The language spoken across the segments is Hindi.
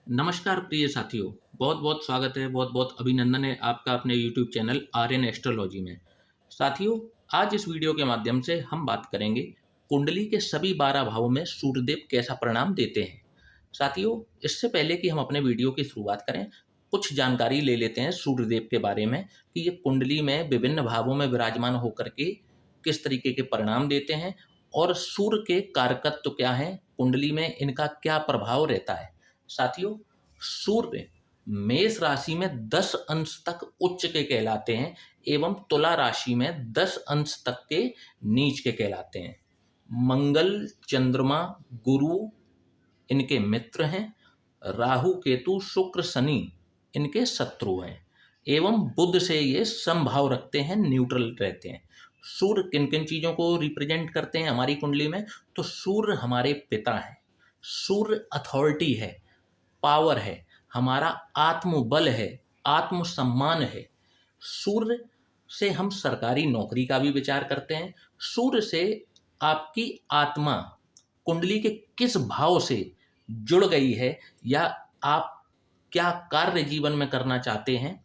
नमस्कार प्रिय साथियों, बहुत बहुत स्वागत है, बहुत बहुत अभिनंदन है आपका अपने YouTube चैनल आर्यन एस्ट्रोलॉजी में। साथियों, आज इस वीडियो के माध्यम से हम बात करेंगे कुंडली के सभी 12 भावों में सूर्यदेव कैसा परिणाम देते हैं। साथियों, इससे पहले कि हम अपने वीडियो की शुरुआत करें, कुछ जानकारी ले लेते हैं सूर्यदेव के बारे में कि ये कुंडली में विभिन्न भावों में विराजमान होकर के किस तरीके के परिणाम देते हैं और सूर्य के कारकत्व क्या हैं, कुंडली में इनका क्या प्रभाव रहता है। साथियों, सूर्य मेष राशि में 10 अंश तक उच्च के कहलाते हैं एवं तुला राशि में 10 अंश तक के नीच के कहलाते हैं। मंगल, चंद्रमा, गुरु इनके मित्र हैं। राहु, केतु, शुक्र, शनि इनके शत्रु हैं एवं बुध से ये समभाव रखते हैं, न्यूट्रल रहते हैं। सूर्य किन किन चीजों को रिप्रेजेंट करते हैं हमारी कुंडली में? तो सूर्य हमारे पिता हैं, सूर्य अथॉरिटी है, पावर है, हमारा आत्मबल है, आत्मसम्मान है। सूर्य से हम सरकारी नौकरी का भी विचार करते हैं। सूर्य से आपकी आत्मा कुंडली के किस भाव से जुड़ गई है या आप क्या कार्य जीवन में करना चाहते हैं,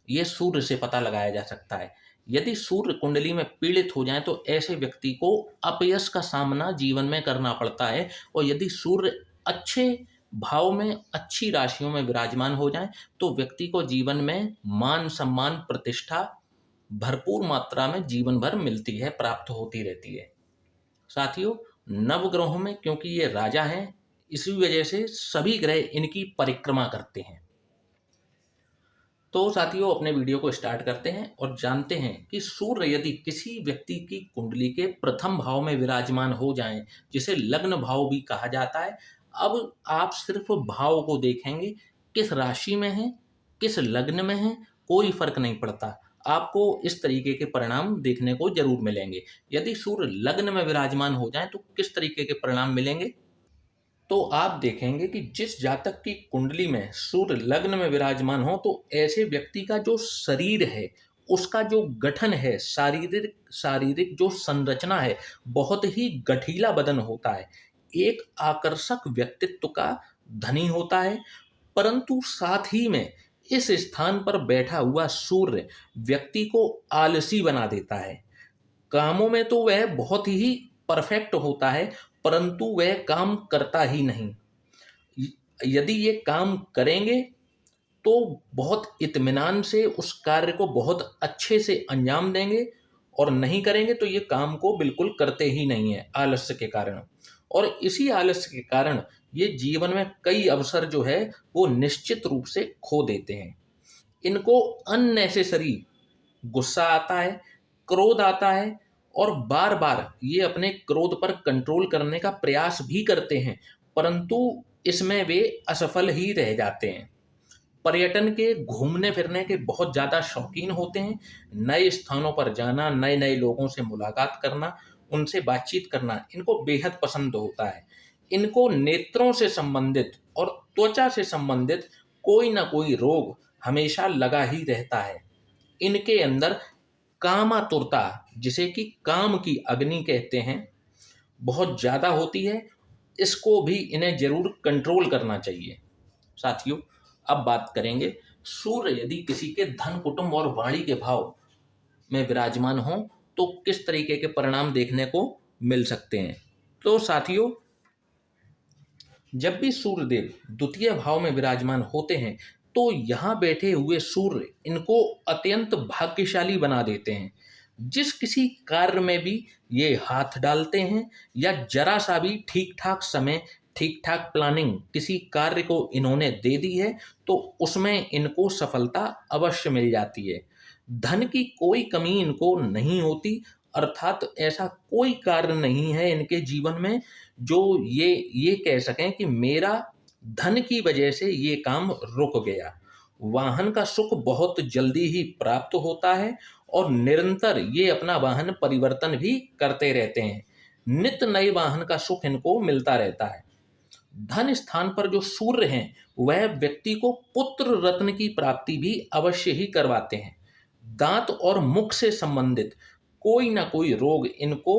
ये सूर्य से पता लगाया जा सकता है। यदि सूर्य कुंडली में पीड़ित हो जाए तो ऐसे व्यक्ति को अपयश का सामना जीवन में करना पड़ता है। और यदि सूर्य अच्छे भाव में, अच्छी राशियों में विराजमान हो जाए तो व्यक्ति को जीवन में मान सम्मान, प्रतिष्ठा भरपूर मात्रा में जीवन भर मिलती है, प्राप्त होती रहती है। साथियों, नवग्रहों में क्योंकि ये राजा हैं, इसी वजह से सभी ग्रह इनकी परिक्रमा करते हैं। तो साथियों, अपने वीडियो को स्टार्ट करते हैं और जानते हैं कि सूर्य यदि किसी व्यक्ति की कुंडली के प्रथम भाव में विराजमान हो जाएं, जिसे लग्न भाव भी कहा जाता है। अब आप सिर्फ भाव को देखेंगे, किस राशि में है, किस लग्न में है, कोई फर्क नहीं पड़ता। आपको इस तरीके के परिणाम देखने को जरूर मिलेंगे। यदि सूर्य लग्न में विराजमान हो जाए तो किस तरीके के परिणाम मिलेंगे? तो आप देखेंगे कि जिस जातक की कुंडली में सूर्य लग्न में विराजमान हो तो ऐसे व्यक्ति का जो शरीर है, उसका जो गठन है, शारीरिक शारीरिक जो संरचना है, बहुत ही गठीला बदन होता है, एक आकर्षक व्यक्तित्व का धनी होता है। परंतु साथ ही में इस स्थान पर बैठा हुआ सूर्य व्यक्ति को आलसी बना देता है। कामों में तो वह बहुत ही परफेक्ट होता है, परंतु वह काम करता ही नहीं। यदि ये काम करेंगे तो बहुत इत्मीनान से उस कार्य को बहुत अच्छे से अंजाम देंगे, और नहीं करेंगे तो ये काम को बिल्कुल करते ही नहीं है, आलस्य के कारण। और इसी आलस्य के कारण ये जीवन में कई अवसर जो है वो निश्चित रूप से खो देते हैं। इनको अननेसेसरी गुस्सा आता है, क्रोध आता है, और बार बार ये अपने क्रोध पर कंट्रोल करने का प्रयास भी करते हैं, परंतु इसमें वे असफल ही रह जाते हैं। पर्यटन के, घूमने फिरने के बहुत ज़्यादा शौकीन होते हैं। नए स्थानों पर जाना, नए नए लोगों से मुलाकात करना, उनसे बातचीत करना इनको बेहद पसंद होता है। इनको नेत्रों से संबंधित और त्वचा से संबंधित कोई ना कोई रोग हमेशा लगा ही रहता है। इनके अंदर कामातुरता, जिसे कि काम की अग्नि कहते हैं, बहुत ज़्यादा होती है। इसको भी इन्हें जरूर कंट्रोल करना चाहिए। साथियों, अब बात करेंगे सूर्य यदि किसी के धन, कुटुंब और वाणी के भाव में विराजमान हो तो किस तरीके के परिणाम देखने को मिल सकते हैं। तो साथियों, जब भी सूर्यदेव द्वितीय भाव में विराजमान होते हैं तो यहाँ बैठे हुए सूर्य इनको अत्यंत भाग्यशाली बना देते हैं। जिस किसी कार्य में भी ये हाथ डालते हैं या जरा सा भी ठीक ठाक समय, ठीक ठाक प्लानिंग किसी कार्य को इन्होंने दे दी है तो उसमें इनको सफलता अवश्य मिल जाती है। धन की कोई कमी इनको नहीं होती, अर्थात ऐसा कोई कार्य नहीं है इनके जीवन में जो ये कह सकें कि मेरा धन की वजह से ये काम रुक गया। वाहन का सुख बहुत जल्दी ही प्राप्त होता है और निरंतर ये अपना वाहन परिवर्तन भी करते रहते हैं। नित्य नए वाहन का सुख इनको मिलता रहता है। धन स्थान पर जो सूर्य हैं वह व्यक्ति को पुत्र रत्न की प्राप्ति भी अवश्य ही करवाते हैं। दांत और मुख से संबंधित कोई ना कोई रोग इनको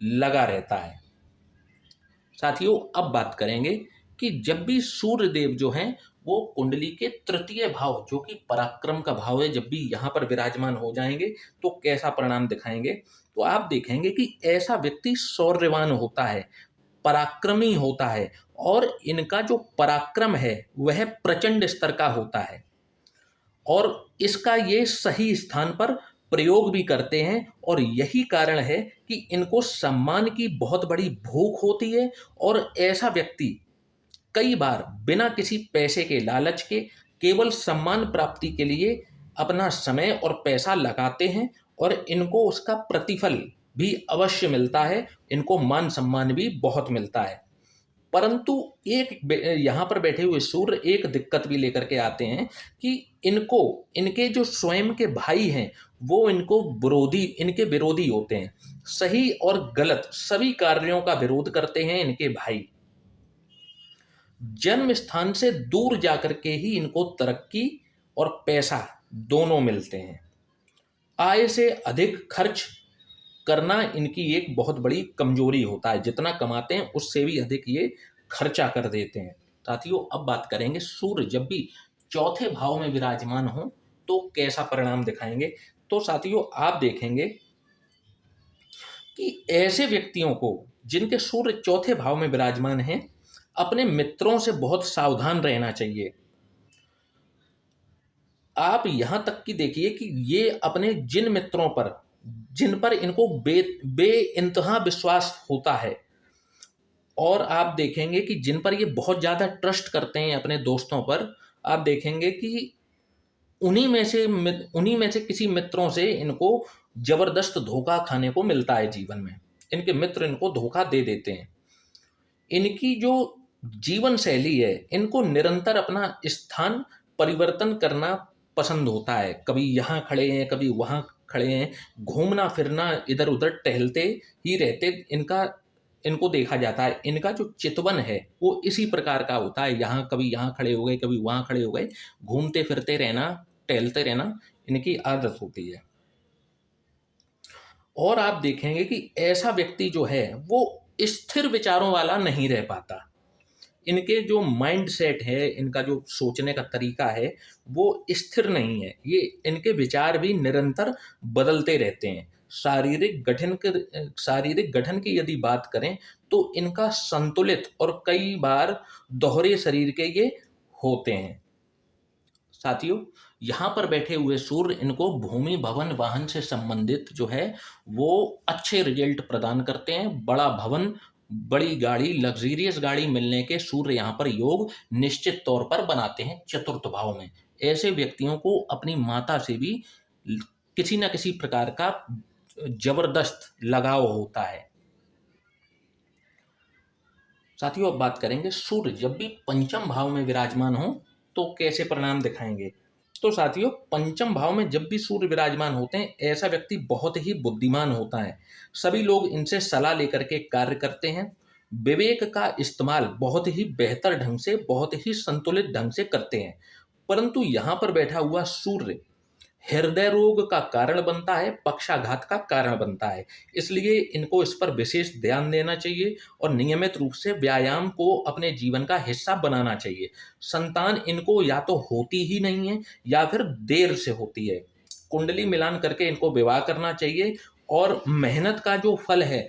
लगा रहता है। साथियों, अब बात करेंगे कि जब भी सूर्य देव जो हैं वो कुंडली के तृतीय भाव जो कि पराक्रम का भाव है, जब भी यहाँ पर विराजमान हो जाएंगे तो कैसा परिणाम दिखाएंगे। तो आप देखेंगे कि ऐसा व्यक्ति शौर्यवान होता है, पराक्रमी होता है, और इनका जो पराक्रम है वह प्रचंड स्तर का होता है, और इसका ये सही स्थान पर प्रयोग भी करते हैं। और यही कारण है कि इनको सम्मान की बहुत बड़ी भूख होती है, और ऐसा व्यक्ति कई बार बिना किसी पैसे के लालच के केवल सम्मान प्राप्ति के लिए अपना समय और पैसा लगाते हैं, और इनको उसका प्रतिफल भी अवश्य मिलता है, इनको मान सम्मान भी बहुत मिलता है। परंतु यहाँ पर बैठे हुए सूर्य एक दिक्कत भी लेकर के आते हैं कि इनको इनके जो स्वयं के भाई हैं वो इनके विरोधी होते हैं। सही और गलत सभी कार्यों का विरोध करते हैं इनके भाई। जन्म स्थान से दूर जाकर के ही इनको तरक्की और पैसा दोनों मिलते हैं। आय से अधिक खर्च करना इनकी एक बहुत बड़ी कमजोरी होता है, जितना कमाते हैं उससे भी अधिक ये खर्चा कर देते हैं। साथियों, अब बात करेंगे सूर्य जब भी चौथे भाव में विराजमान हो तो कैसा परिणाम दिखाएंगे। तो साथियों, आप देखेंगे कि ऐसे व्यक्तियों को जिनके सूर्य चौथे भाव में विराजमान हैं, अपने मित्रों से बहुत सावधान रहना चाहिए। आप यहां तक कि देखिए कि ये अपने जिन पर इनको बे इंतहा विश्वास होता है, और आप देखेंगे कि जिन पर ये बहुत ज़्यादा ट्रस्ट करते हैं अपने दोस्तों पर, आप देखेंगे कि उन्हीं में से किसी मित्रों से इनको जबरदस्त धोखा खाने को मिलता है जीवन में। इनके मित्र इनको धोखा दे देते हैं। इनकी जो जीवन शैली है, इनको निरंतर अपना स्थान परिवर्तन करना पसंद होता है। कभी यहाँ खड़े हैं, कभी वहाँ खड़े हैं, घूमना फिरना, इधर उधर टहलते ही रहते इनको देखा जाता है। इनका जो चितवन है वो इसी प्रकार का होता है, कभी यहाँ खड़े हो गए, कभी वहाँ खड़े हो गए, घूमते फिरते रहना, टहलते रहना इनकी आदत होती है। और आप देखेंगे कि ऐसा व्यक्ति जो है वो स्थिर विचारों वाला नहीं रह पाता। इनके जो माइंड सेट है, इनका जो सोचने का तरीका है वो स्थिर नहीं है। ये इनके विचार भी निरंतर बदलते रहते हैं। शारीरिक गठन की यदि बात करें तो इनका संतुलित और कई बार दोहरे शरीर के ये होते हैं। साथियों, यहाँ पर बैठे हुए सूर्य इनको भूमि भवन वाहन से संबंधित जो है वो अच्छे रिजल्ट प्रदान करते हैं। बड़ा भवन, बड़ी गाड़ी, लग्जीरियस गाड़ी मिलने के सूर्य यहाँ पर योग निश्चित तौर पर बनाते हैं चतुर्थ भाव में। ऐसे व्यक्तियों को अपनी माता से भी किसी न किसी प्रकार का जबरदस्त लगाव होता है। साथियों, अब बात करेंगे सूर्य जब भी पंचम भाव में विराजमान हो तो कैसे परिणाम दिखाएंगे। तो साथियों, पंचम भाव में जब भी सूर्य विराजमान होते हैं, ऐसा व्यक्ति बहुत ही बुद्धिमान होता है। सभी लोग इनसे सलाह लेकर के कार्य करते हैं। विवेक का इस्तेमाल बहुत ही बेहतर ढंग से, बहुत ही संतुलित ढंग से करते हैं। परंतु यहाँ पर बैठा हुआ सूर्य हृदय रोग का कारण बनता है, पक्षाघात का कारण बनता है। इसलिए इनको इस पर विशेष ध्यान देना चाहिए और नियमित रूप से व्यायाम को अपने जीवन का हिस्सा बनाना चाहिए। संतान इनको या तो होती ही नहीं है या फिर देर से होती है। कुंडली मिलान करके इनको विवाह करना चाहिए, और मेहनत का जो फल है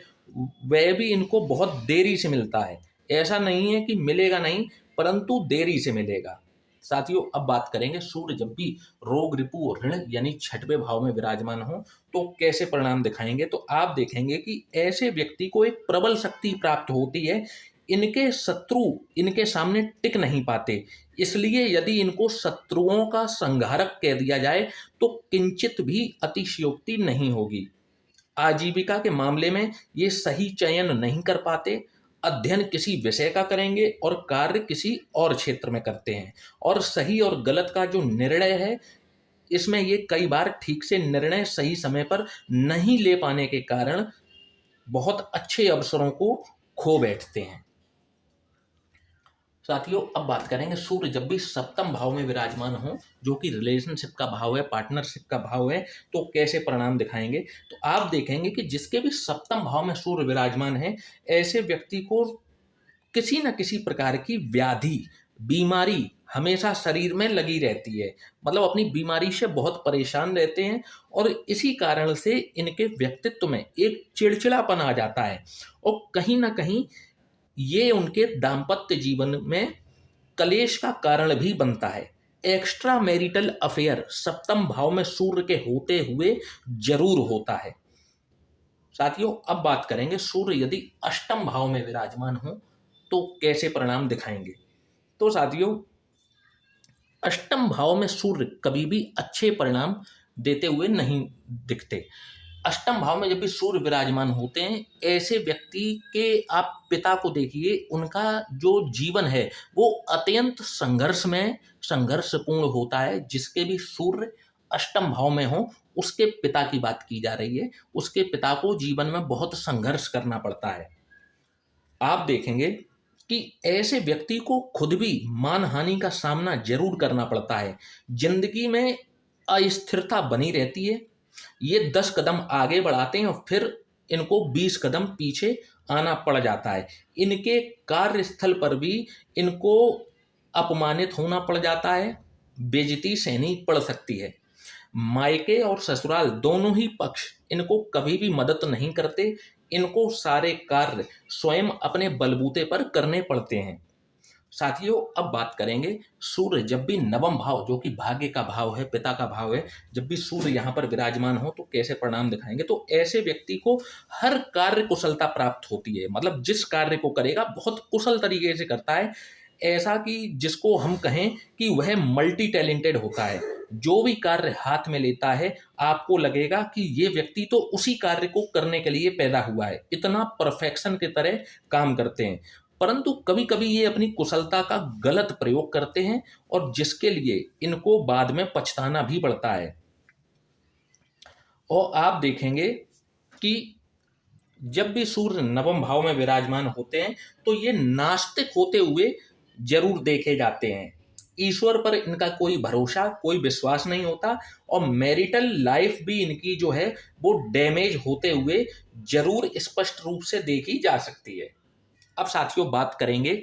वह भी इनको बहुत देरी से मिलता है। ऐसा नहीं है कि मिलेगा नहीं, परंतु देरी से मिलेगा। साथियों, अब बात करेंगे सूर्य जब भी रोग, रिपु, ऋण यानी छठवें भाव में विराजमान हो तो कैसे परिणाम दिखाएंगे। तो आप देखेंगे कि ऐसे व्यक्ति को एक प्रबल शक्ति प्राप्त होती है। इनके शत्रु इनके सामने टिक नहीं पाते। इसलिए यदि इनको शत्रुओं का संहारक कह दिया जाए तो किंचित भी अतिशयोक्ति नहीं होगी। आजीविका के मामले में ये सही चयन नहीं कर पाते। अध्ययन किसी विषय का करेंगे और कार्य किसी और क्षेत्र में करते हैं। और सही और गलत का जो निर्णय है, इसमें ये कई बार ठीक से निर्णय सही समय पर नहीं ले पाने के कारण बहुत अच्छे अवसरों को खो बैठते हैं। साथियों, अब बात करेंगे सूर्य जब भी सप्तम भाव में विराजमान हो, जो कि रिलेशनशिप का भाव है, पार्टनरशिप का भाव है, तो कैसे परिणाम दिखाएंगे। तो आप देखेंगे कि जिसके भी सप्तम भाव में सूर्य विराजमान है, ऐसे व्यक्ति को किसी न किसी प्रकार की व्याधि, बीमारी हमेशा शरीर में लगी रहती है। मतलब अपनी बीमारी से बहुत परेशान रहते हैं और इसी कारण से इनके व्यक्तित्व में एक चिड़चिड़ापन आ जाता है और कहीं न कहीं ये उनके दाम्पत्य जीवन में कलेश का कारण भी बनता है। एक्स्ट्रा मैरिटल अफेयर सप्तम भाव में सूर्य के होते हुए जरूर होता है। साथियों, अब बात करेंगे सूर्य यदि अष्टम भाव में विराजमान हो तो कैसे परिणाम दिखाएंगे। तो साथियों, अष्टम भाव में सूर्य कभी भी अच्छे परिणाम देते हुए नहीं दिखते। अष्टम भाव में जब भी सूर्य विराजमान होते हैं, ऐसे व्यक्ति के आप पिता को देखिए, उनका जो जीवन है वो अत्यंत संघर्षपूर्ण होता है। जिसके भी सूर्य अष्टम भाव में हो, उसके पिता की बात की जा रही है, उसके पिता को जीवन में बहुत संघर्ष करना पड़ता है। आप देखेंगे कि ऐसे व्यक्ति को खुद भी मानहानि का सामना जरूर करना पड़ता है। जिंदगी में अस्थिरता बनी रहती है। ये 10 कदम आगे बढ़ाते हैं और फिर इनको 20 कदम पीछे आना पड़ जाता है। इनके कार्यस्थल पर भी इनको अपमानित होना पड़ जाता है, बेइज्जती सहनी पड़ सकती है। मायके और ससुराल दोनों ही पक्ष इनको कभी भी मदद नहीं करते। इनको सारे कार्य स्वयं अपने बलबूते पर करने पड़ते हैं। साथियों, अब बात करेंगे सूर्य जब भी नवम भाव, जो कि भाग्य का भाव है, पिता का भाव है, जब भी सूर्य यहाँ पर विराजमान हो तो कैसे परिणाम दिखाएंगे। तो ऐसे व्यक्ति को हर कार्य कुशलता प्राप्त होती है। मतलब जिस कार्य को करेगा बहुत कुशल तरीके से करता है। ऐसा कि जिसको हम कहें कि वह मल्टी टैलेंटेड होता है। जो भी कार्य हाथ में लेता है, आपको लगेगा कि ये व्यक्ति तो उसी कार्य को करने के लिए पैदा हुआ है। इतना परफेक्शन की तरह काम करते हैं। परंतु कभी कभी ये अपनी कुशलता का गलत प्रयोग करते हैं और जिसके लिए इनको बाद में पछताना भी पड़ता है। और आप देखेंगे कि जब भी सूर्य नवम भाव में विराजमान होते हैं तो ये नास्तिक होते हुए जरूर देखे जाते हैं। ईश्वर पर इनका कोई भरोसा, कोई विश्वास नहीं होता और मैरिटल लाइफ भी इनकी जो है वो डैमेज होते हुए जरूर स्पष्ट रूप से देखी जा सकती है। अब साथियों, बात करेंगे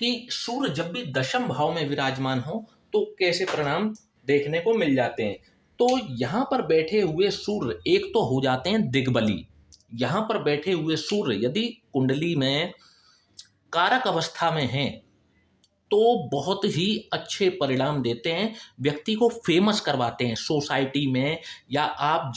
कि सूर्य जब भी दशम भाव में विराजमान हो तो कैसे परिणाम देखने को मिल जाते हैं। तो यहाँ पर बैठे हुए सूर्य एक तो हो जाते हैं दिग्बली। यहाँ पर बैठे हुए सूर्य यदि कुंडली में कारक अवस्था में हैं तो बहुत ही अच्छे परिणाम देते हैं। व्यक्ति को फेमस करवाते हैं सोसाइटी में, या आप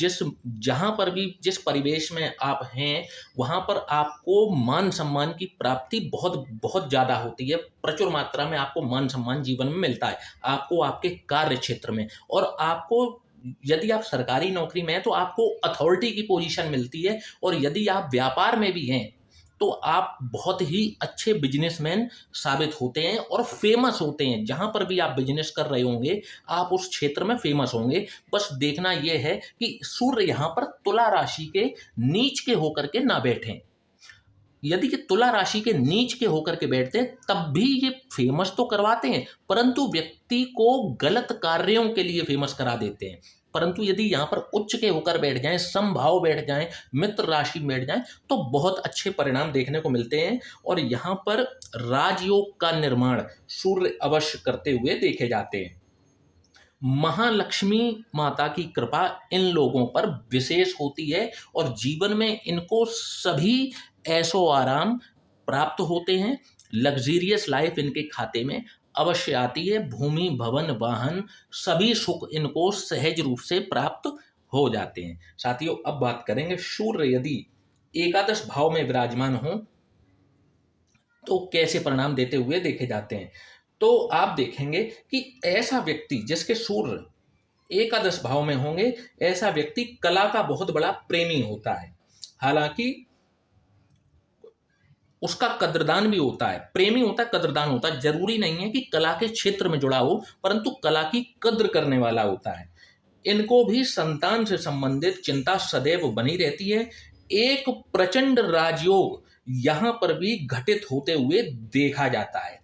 जहाँ पर भी जिस परिवेश में आप हैं वहाँ पर आपको मान सम्मान की प्राप्ति बहुत बहुत ज़्यादा होती है। प्रचुर मात्रा में आपको मान सम्मान जीवन में मिलता है, आपको आपके कार्य क्षेत्र में। और आपको यदि आप सरकारी नौकरी में हैं तो आपको अथॉरिटी की पोजीशन मिलती है। और यदि आप व्यापार में भी हैं तो आप बहुत ही अच्छे बिजनेसमैन साबित होते हैं और फेमस होते हैं। जहां पर भी आप बिजनेस कर रहे होंगे आप उस क्षेत्र में फेमस होंगे। बस देखना यह है कि सूर्य यहाँ पर तुला राशि के नीच के होकर के ना बैठें। यदि कि तुला राशि के नीच के होकर के बैठते हैं तब भी ये फेमस तो करवाते हैं, परंतु व्यक्ति को गलत कार्यों के लिए फेमस करा देते हैं। परंतु यदि यहाँ पर उच्च के होकर बैठ जाएं, समभाव बैठ जाएं, मित्र राशि बैठ जाएं तो बहुत अच्छे परिणाम देखने को मिलते हैं। और यहाँ पर राजयोग का निर्माण सूर्य अवश्य करते हुए देखे जाते हैं। महालक्ष्मी माता की कृपा इन लोगों पर विशेष होती है और जीवन में इनको सभी ऐशो आराम प्राप्त होते हैं। लग्जीरियस लाइफ इनके खाते में अवश्य आती है। भूमि, भवन, वाहन सभी सुख इनको सहज रूप से प्राप्त हो जाते हैं। साथियों, अब बात करेंगे सूर्य यदि एकादश भाव में विराजमान हो तो कैसे परिणाम देते हुए देखे जाते हैं। तो आप देखेंगे कि ऐसा व्यक्ति जिसके सूर्य एकादश भाव में होंगे, ऐसा व्यक्ति कला का बहुत बड़ा प्रेमी होता है। हालांकि उसका कद्रदान भी होता है, प्रेमी होता है, कद्रदान होता है। जरूरी नहीं है कि कला के क्षेत्र में जुड़ा हो, परंतु कला की कद्र करने वाला होता है। इनको भी संतान से संबंधित चिंता सदैव बनी रहती है। एक प्रचंड राजयोग यहाँ पर भी घटित होते हुए देखा जाता है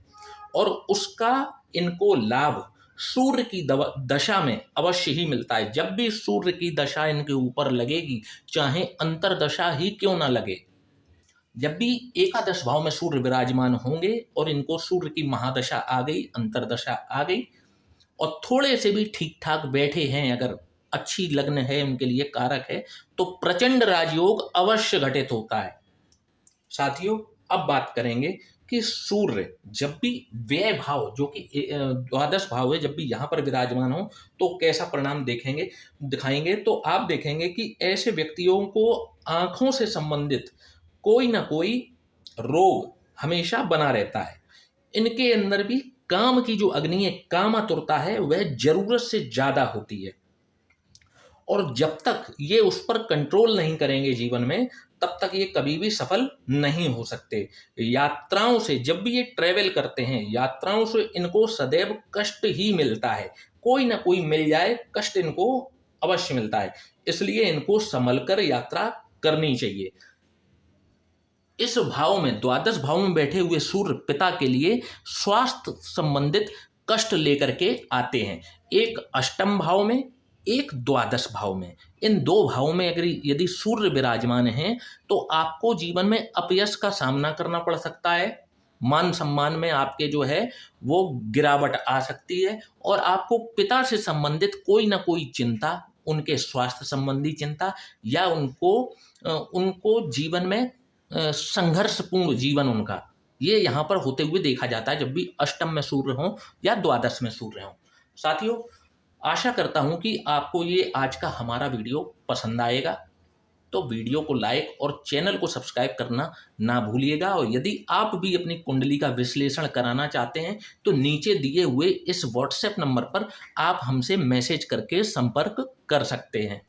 और उसका इनको लाभ सूर्य की दशा में अवश्य ही मिलता है। जब भी सूर्य की दशा इनके ऊपर लगेगी, चाहे अंतरदशा ही क्यों ना लगे, जब भी एकादश भाव में सूर्य विराजमान होंगे और इनको सूर्य की महादशा आ गई, अंतर्दशा आ गई और थोड़े से भी ठीक ठाक बैठे हैं, अगर अच्छी लग्न है उनके लिए कारक है, तो प्रचंड राजयोग अवश्य घटित होता है। साथियों, अब बात करेंगे कि सूर्य जब भी व्यय भाव जो कि द्वादश भाव है, जब भी यहाँ पर विराजमान हो तो कैसा परिणाम दिखाएंगे। तो आप देखेंगे कि ऐसे व्यक्तियों को आंखों से संबंधित कोई ना कोई रोग हमेशा बना रहता है। इनके अंदर भी काम की जो अग्नि है, कामातुरता है, वह जरूरत से ज्यादा होती है और जब तक ये उस पर कंट्रोल नहीं करेंगे जीवन में, तब तक ये कभी भी सफल नहीं हो सकते। यात्राओं से जब भी ये ट्रेवल करते हैं, यात्राओं से इनको सदैव कष्ट ही मिलता है, कोई ना कोई मिल जाए, कष्ट इनको अवश्य मिलता है। इसलिए इनको संभल कर यात्रा करनी चाहिए। इस भाव में, द्वादश भाव में बैठे हुए सूर्य पिता के लिए स्वास्थ्य संबंधित कष्ट लेकर के आते हैं। एक अष्टम भाव में, एक द्वादश भाव में। इन दो भावों में अगर यदि सूर्य विराजमान हैं तो आपको जीवन में अपयश का सामना करना पड़ सकता है, मान सम्मान में आपके जो है वो गिरावट आ सकती है और आपको पिता से संबंधित कोई ना कोई चिंता, उनके स्वास्थ्य संबंधी चिंता या उनको जीवन में संघर्षपूर्ण जीवन उनका, ये यहाँ पर होते हुए देखा जाता है जब भी अष्टम में सूर्य हो या द्वादश में सूर्य हो। साथियों, आशा करता हूँ कि आपको ये आज का हमारा वीडियो पसंद आएगा, तो वीडियो को लाइक और चैनल को सब्सक्राइब करना ना भूलिएगा। और यदि आप भी अपनी कुंडली का विश्लेषण कराना चाहते हैं तो नीचे दिए हुए इस व्हाट्सएप नंबर पर आप हमसे मैसेज करके संपर्क कर सकते हैं।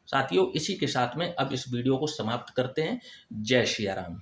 साथियों, इसी के साथ में अब इस वीडियो को समाप्त करते हैं। जय श्री राम।